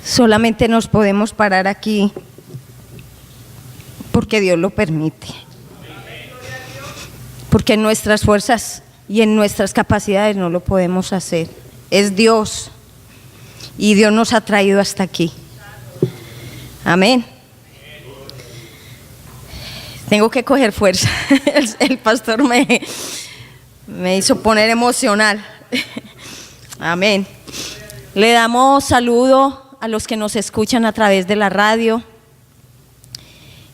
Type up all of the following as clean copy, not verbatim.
Solamente nos podemos parar aquí porque Dios lo permite. Porque en nuestras fuerzas y en nuestras capacidades no lo podemos hacer. Es Dios. Y Dios nos ha traído hasta aquí. Amén. Tengo que coger fuerza. El pastor me hizo poner emocional. Amén. Le damos saludo a los que nos escuchan a través de la radio.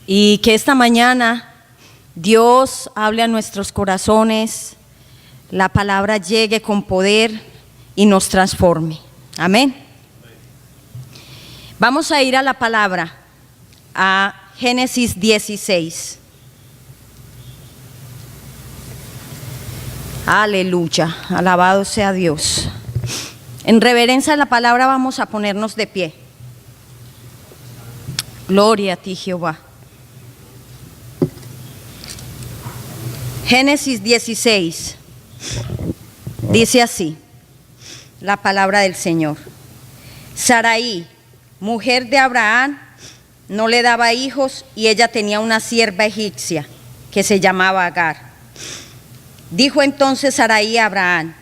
Y que esta mañana Dios hable a nuestros corazones, la palabra llegue con poder y nos transforme. Amén. Vamos a ir a la palabra, a Génesis 16. Aleluya, alabado sea Dios. En reverencia a la palabra vamos a ponernos de pie. Gloria a ti, Jehová. Génesis 16, dice así, la palabra del Señor. Sarai, mujer de Abraham, no le daba hijos y ella tenía una sierva egipcia que se llamaba Agar. Dijo entonces Sarai a Abraham,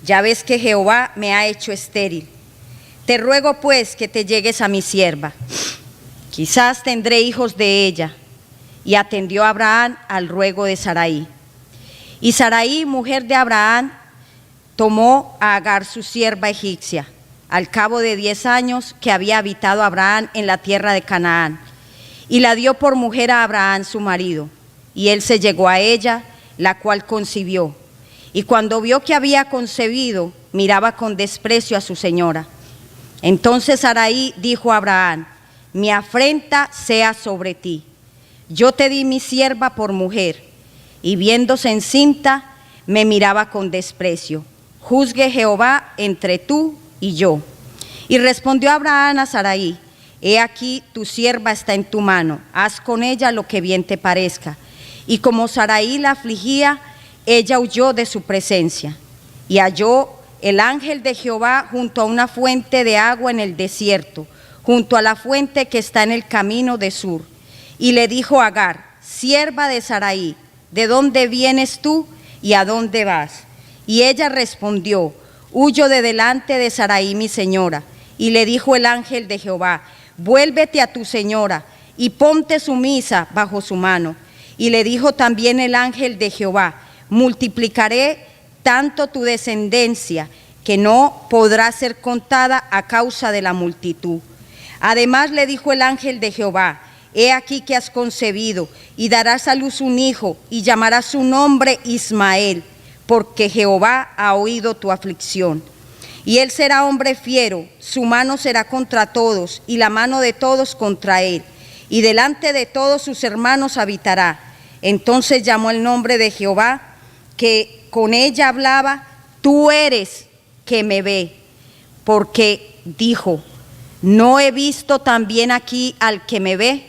ya ves que Jehová me ha hecho estéril. Te ruego pues que te llegues a mi sierva. Quizás tendré hijos de ella. Y atendió Abraham al ruego de Sarai. Y Sarai, mujer de Abraham, tomó a Agar su sierva egipcia, al cabo de 10 años que había habitado Abraham en la tierra de Canaán, y la dio por mujer a Abraham su marido. Y él se llegó a ella, la cual concibió. Y cuando vio que había concebido, miraba con desprecio a su señora. Entonces Sarai dijo a Abraham, mi afrenta sea sobre ti. Yo te di mi sierva por mujer. Y viéndose encinta, me miraba con desprecio. Juzgue Jehová entre tú y yo. Y respondió Abraham a Sarai, he aquí tu sierva está en tu mano, haz con ella lo que bien te parezca. Y como Sarai la afligía, ella huyó de su presencia. Y halló el ángel de Jehová junto a una fuente de agua en el desierto, junto a la fuente que está en el camino de Sur. Y le dijo a Agar, sierva de Sarai, ¿de dónde vienes tú y a dónde vas? Y ella respondió, huyo de delante de Sarai mi señora. Y le dijo el ángel de Jehová, vuélvete a tu señora y ponte sumisa bajo su mano. Y le dijo también el ángel de Jehová, multiplicaré tanto tu descendencia que no podrá ser contada a causa de la multitud. Además le dijo el ángel de Jehová, he aquí que has concebido y darás a luz un hijo y llamarás su nombre Ismael, porque Jehová ha oído tu aflicción. Y él será hombre fiero, su mano será contra todos y la mano de todos contra él. Y delante de todos sus hermanos habitará. Entonces llamó el nombre de Jehová, que con ella hablaba, tú eres que me ve, porque dijo, ¿no he visto también aquí al que me ve?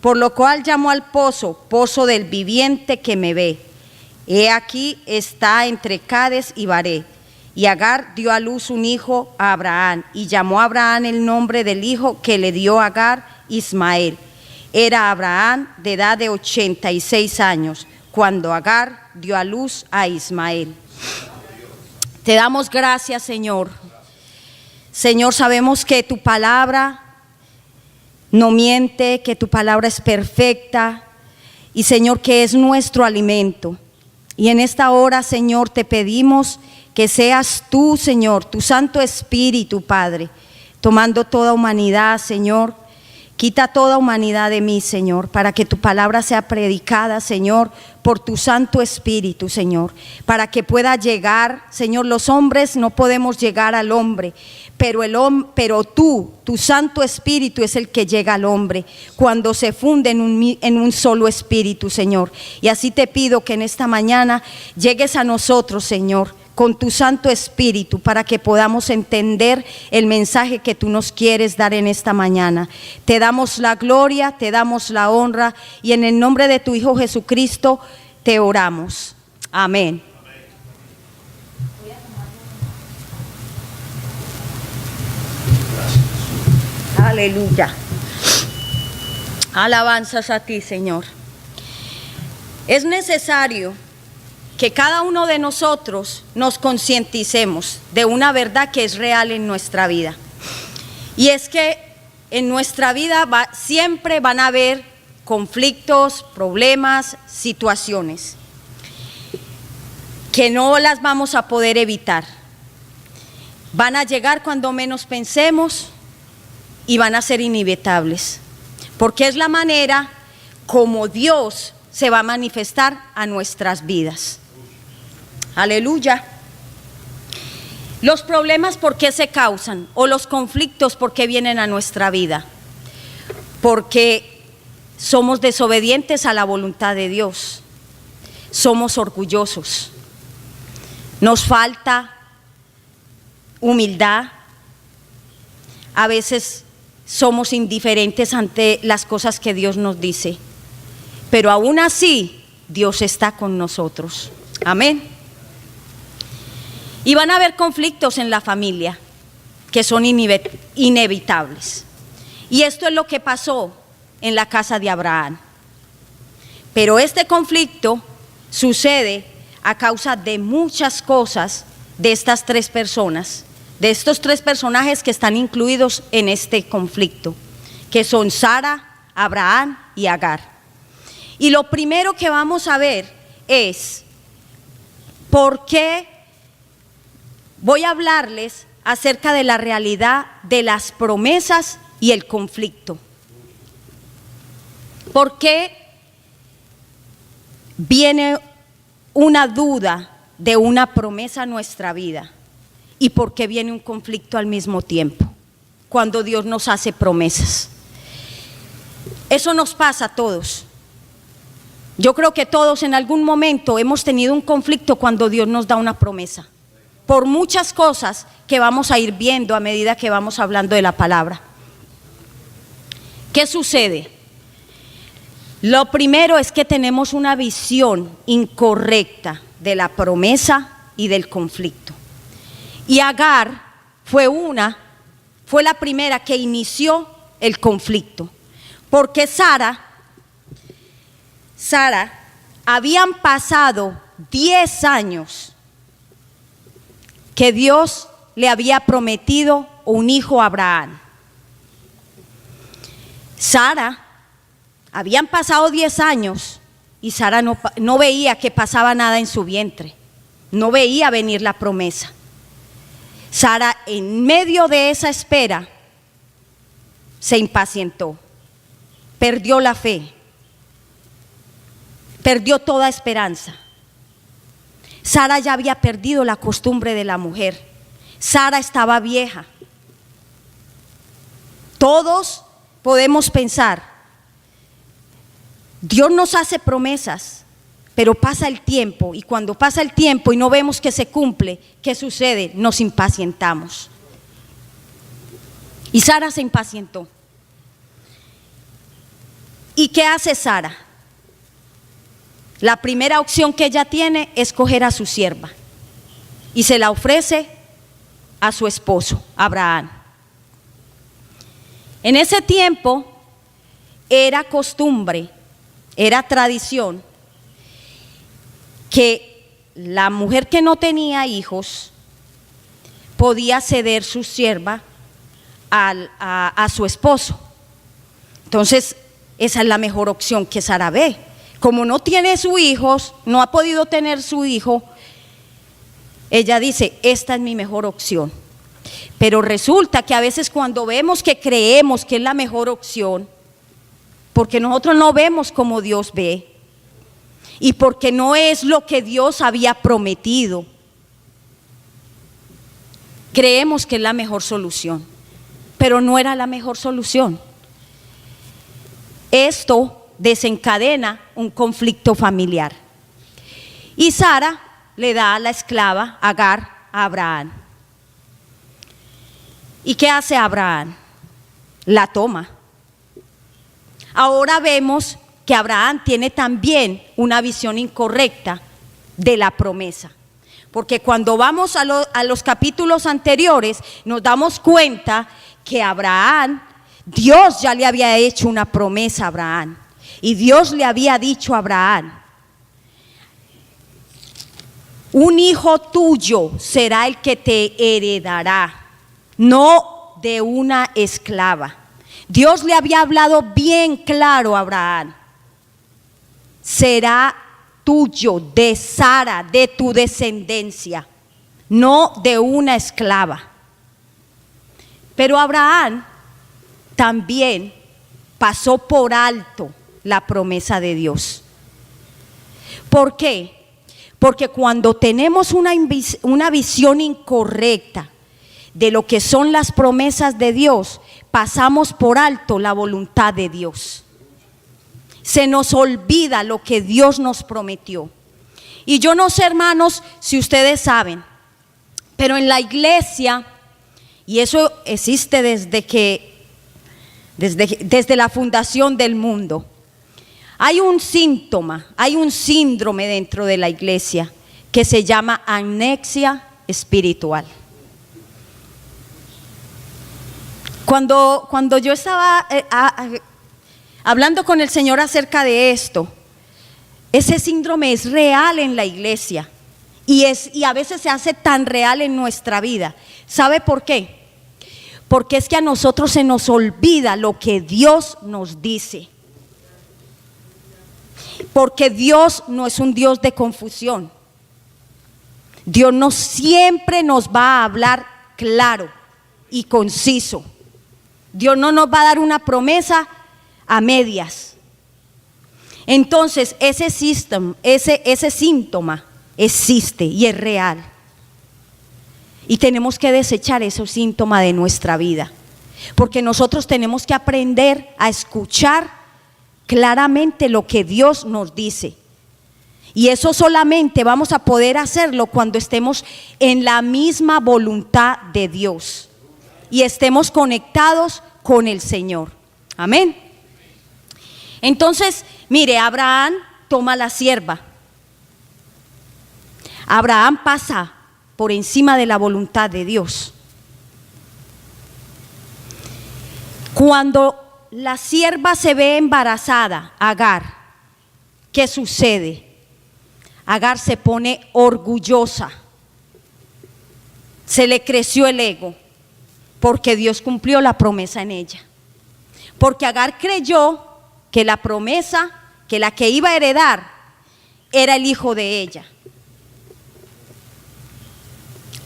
Por lo cual llamó al pozo, pozo del viviente que me ve. He aquí está entre Cades y Baré. Y Agar dio a luz un hijo a Abraham, y llamó a Abraham el nombre del hijo que le dio a Agar, Ismael. Era Abraham de edad de 86 años, cuando Agar dio a luz a Ismael. Te damos gracias, Señor. Señor, sabemos que tu palabra no miente, que tu palabra es perfecta y, Señor, que es nuestro alimento. Y en esta hora, Señor, te pedimos que seas tú, Señor, tu Santo Espíritu, Padre, tomando toda humanidad, Señor. Quita toda humanidad de mí, Señor, para que tu palabra sea predicada, Señor, por tu Santo Espíritu, Señor, para que pueda llegar, Señor. Los hombres no podemos llegar al hombre, pero tú, tu Santo Espíritu, es el que llega al hombre cuando se funde en un solo espíritu, Señor. Y así te pido que en esta mañana llegues a nosotros, Señor, con tu Santo Espíritu, para que podamos entender el mensaje que tú nos quieres dar en esta mañana. Te damos la gloria, te damos la honra, y en el nombre de tu Hijo Jesucristo te oramos. Amén. Aleluya. Alabanzas a ti, Señor. Es necesario que cada uno de nosotros nos concienticemos de una verdad que es real en nuestra vida. Y es que en nuestra vida siempre van a haber conflictos, problemas, situaciones que no las vamos a poder evitar. Van a llegar cuando menos pensemos y van a ser inevitables, porque es la manera como Dios se va a manifestar a nuestras vidas. Aleluya. Los problemas, ¿por qué se causan? O los conflictos, ¿por qué vienen a nuestra vida? Porque somos desobedientes a la voluntad de Dios. Somos orgullosos. Nos falta humildad. A veces somos indiferentes ante las cosas que Dios nos dice. Pero aún así, Dios está con nosotros. Amén. Y van a haber conflictos en la familia que son inevitables. Y esto es lo que pasó en la casa de Abraham. Pero este conflicto sucede a causa de muchas cosas de estas tres personas, de estos tres personajes que están incluidos en este conflicto, que son Sara, Abraham y Agar. Y lo primero que vamos a ver es por qué voy a hablarles acerca de la realidad de las promesas y el conflicto. ¿Por qué viene una duda de una promesa a nuestra vida? ¿Y por qué viene un conflicto al mismo tiempo cuando Dios nos hace promesas? Eso nos pasa a todos. Yo creo que todos en algún momento hemos tenido un conflicto cuando Dios nos da una promesa, por muchas cosas que vamos a ir viendo a medida que vamos hablando de la palabra. ¿Qué sucede? Lo primero es que tenemos una visión incorrecta de la promesa y del conflicto. Y Agar fue la primera que inició el conflicto, porque Sara, habían pasado 10 años que Dios le había prometido un hijo a Abraham. Habían pasado 10 años y Sara no veía que pasaba nada en su vientre, no veía venir la promesa. Sara, en medio de esa espera, se impacientó, perdió la fe, perdió toda esperanza. Sara ya había perdido la costumbre de la mujer. Sara estaba vieja. Todos podemos pensar, Dios nos hace promesas, pero pasa el tiempo, y cuando pasa el tiempo y no vemos que se cumple, ¿qué sucede? Nos impacientamos. Y Sara se impacientó. ¿Y qué hace Sara? La primera opción que ella tiene es coger a su sierva y se la ofrece a su esposo, Abraham. En ese tiempo era costumbre, era tradición que la mujer que no tenía hijos podía ceder su sierva a su esposo. Entonces, esa es la mejor opción que Sara ve. Como no tiene su hijo, no ha podido tener su hijo, ella dice, esta es mi mejor opción. Pero resulta que a veces cuando vemos que creemos que es la mejor opción, porque nosotros no vemos como Dios ve, y porque no es lo que Dios había prometido, creemos que es la mejor solución, pero no era la mejor solución. Esto desencadena un conflicto familiar. Y Sara le da a la esclava Agar a Abraham. ¿Y qué hace Abraham? La toma. Ahora vemos que Abraham tiene también una visión incorrecta de la promesa, porque cuando vamos a los capítulos anteriores nos damos cuenta que Abraham Dios ya le había hecho una promesa a Abraham. Y Dios le había dicho a Abraham: un hijo tuyo será el que te heredará, no de una esclava. Dios le había hablado bien claro a Abraham: será tuyo, de Sara, de tu descendencia, no de una esclava. Pero Abraham también pasó por alto la promesa de Dios. ¿Por qué? Porque cuando tenemos una visión incorrecta de lo que son las promesas de Dios, pasamos por alto la voluntad de Dios. Se nos olvida lo que Dios nos prometió. Y yo no sé, hermanos, si ustedes saben, pero en la iglesia, y eso existe desde la fundación del mundo, hay un síntoma, hay un síndrome dentro de la iglesia que se llama amnesia espiritual. Cuando yo estaba hablando con el Señor acerca de esto, ese síndrome es real en la iglesia y a veces se hace tan real en nuestra vida. ¿Sabe por qué? Porque es que a nosotros se nos olvida lo que Dios nos dice. Porque Dios no es un Dios de confusión. Dios no siempre nos va a hablar claro y conciso. Dios no nos va a dar una promesa a medias. Entonces ese síntoma existe y es real. Y tenemos que desechar ese síntoma de nuestra vida. Porque nosotros tenemos que aprender a escuchar claramente lo que Dios nos dice. Y eso solamente vamos a poder hacerlo cuando estemos en la misma voluntad de Dios y estemos conectados con el Señor. Amén. Entonces, mire, Abraham toma la sierva. Abraham pasa por encima de la voluntad de Dios. Cuando la sierva se ve embarazada, Agar, ¿qué sucede? Agar se pone orgullosa, se le creció el ego, porque Dios cumplió la promesa en ella. Porque Agar creyó que la promesa, que la que iba a heredar, era el hijo de ella.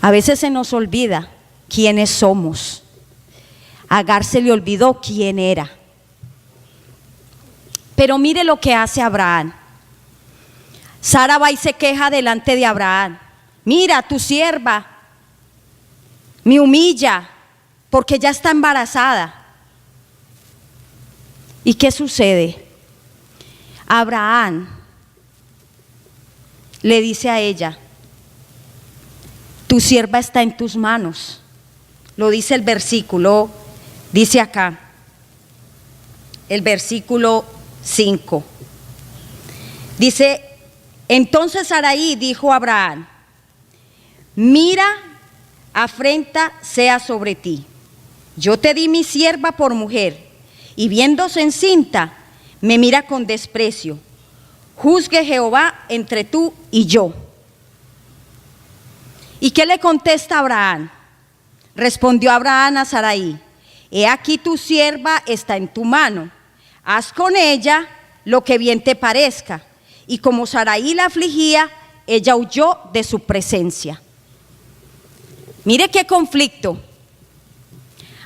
A veces se nos olvida quiénes somos. A Agar se le olvidó quién era. Pero mire lo que hace Abraham. Sara va y se queja delante de Abraham: mira, tu sierva me humilla porque ya está embarazada. ¿Y qué sucede? Abraham le dice a ella: tu sierva está en tus manos. Lo dice el versículo, dice acá, el versículo 5. Dice: entonces Sarai dijo a Abraham: mira, afrenta sea sobre ti. Yo te di mi sierva por mujer, y viéndose encinta, me mira con desprecio. Juzgue Jehová entre tú y yo. ¿Y qué le contesta Abraham? Respondió Abraham a Sarai: he aquí tu sierva está en tu mano, haz con ella lo que bien te parezca. Y como Sarai la afligía, ella huyó de su presencia. Mire qué conflicto.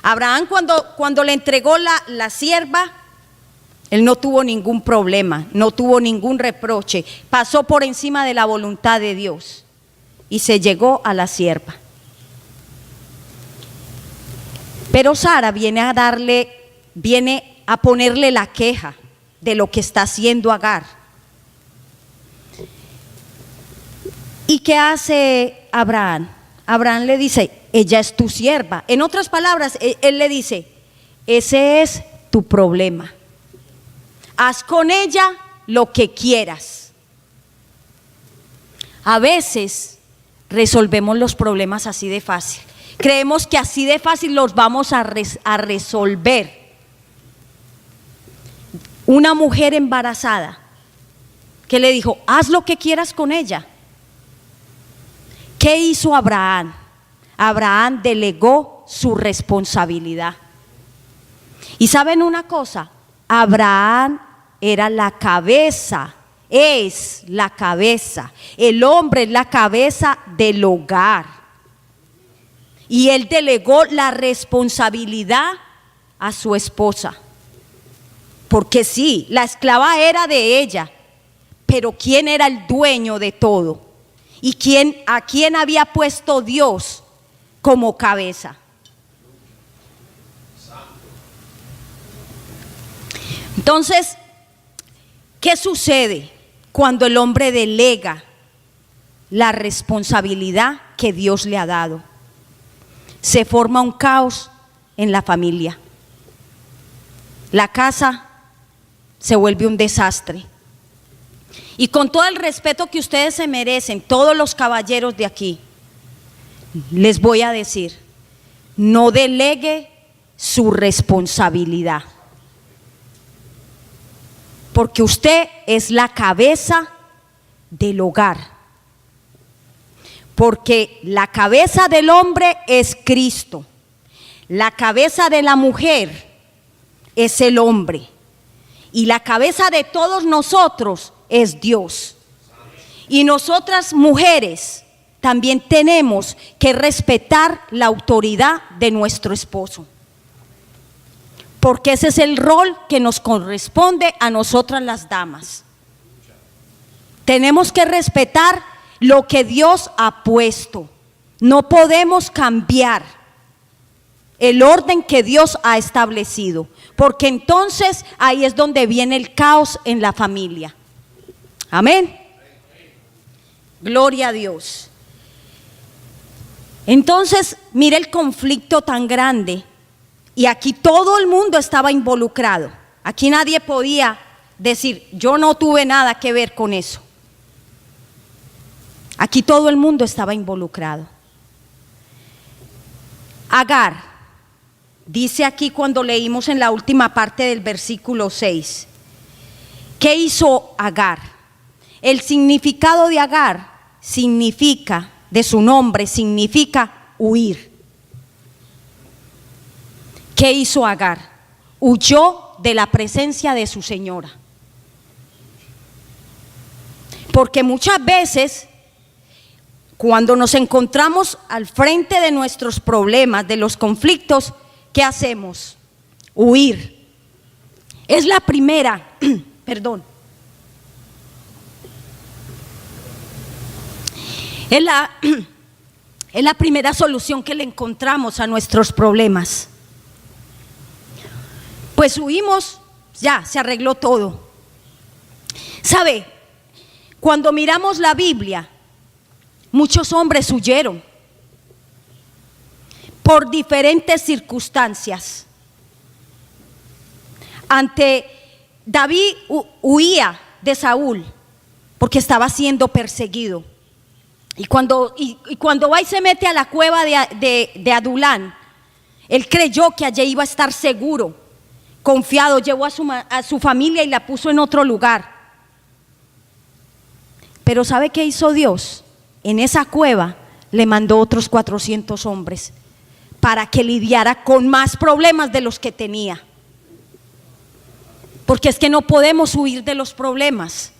Abraham cuando le entregó la sierva, él no tuvo ningún problema, no tuvo ningún reproche, pasó por encima de la voluntad de Dios y se llegó a la sierva. Pero Sara viene a ponerle la queja de lo que está haciendo Agar. ¿Y qué hace Abraham? Abraham le dice: ella es tu sierva. En otras palabras, él le dice: ese es tu problema. Haz con ella lo que quieras. A veces resolvemos los problemas así de fácil. Creemos que así de fácil los vamos a resolver. una mujer embarazada que le dijo, haz lo que quieras con ella. ¿Qué hizo Abraham? Abraham delegó su responsabilidad. Y ¿saben una cosa? Abraham era la cabeza, es la cabeza. El hombre es la cabeza del hogar. Y él delegó la responsabilidad a su esposa. Porque sí, la esclava era de ella, pero ¿quién era el dueño de todo? ¿Y a quién había puesto Dios como cabeza? Entonces, ¿qué sucede cuando el hombre delega la responsabilidad que Dios le ha dado? Se forma un caos en la familia. La casa se vuelve un desastre. Y con todo el respeto que ustedes se merecen, todos los caballeros de aquí, les voy a decir, no delegue su responsabilidad. Porque usted es la cabeza del hogar. Porque la cabeza del hombre es Cristo. La cabeza de la mujer es el hombre. Y la cabeza de todos nosotros es Dios. Y nosotras mujeres también tenemos que respetar la autoridad de nuestro esposo. Porque ese es el rol que nos corresponde a nosotras las damas. Tenemos que respetar lo que Dios ha puesto. No podemos cambiar el orden que Dios ha establecido, porque entonces ahí es donde viene el caos en la familia. Amén. Gloria a Dios. Entonces, mire el conflicto tan grande. Y aquí todo el mundo estaba involucrado. Aquí nadie podía decir, yo no tuve nada que ver con eso. Aquí todo el mundo estaba involucrado. Agar, dice aquí cuando leímos en la última parte del versículo 6. ¿Qué hizo Agar? El significado de Agar significa, de su nombre, significa huir. ¿Qué hizo Agar? Huyó de la presencia de su señora. Porque muchas veces, cuando nos encontramos al frente de nuestros problemas, de los conflictos, ¿qué hacemos? Huir. Es la primera, perdón. Es la primera solución que le encontramos a nuestros problemas. Pues huimos, ya, se arregló todo. ¿Sabe? Cuando miramos la Biblia, muchos hombres huyeron por diferentes circunstancias. David huía de Saúl porque estaba siendo perseguido. Y cuando va y se mete a la cueva de Adulán, él creyó que allí iba a estar seguro. Confiado, llevó a su familia y la puso en otro lugar. Pero ¿sabe qué hizo Dios? En esa cueva le mandó otros 400 hombres para que lidiara con más problemas de los que tenía. Porque es que no podemos huir de los problemas.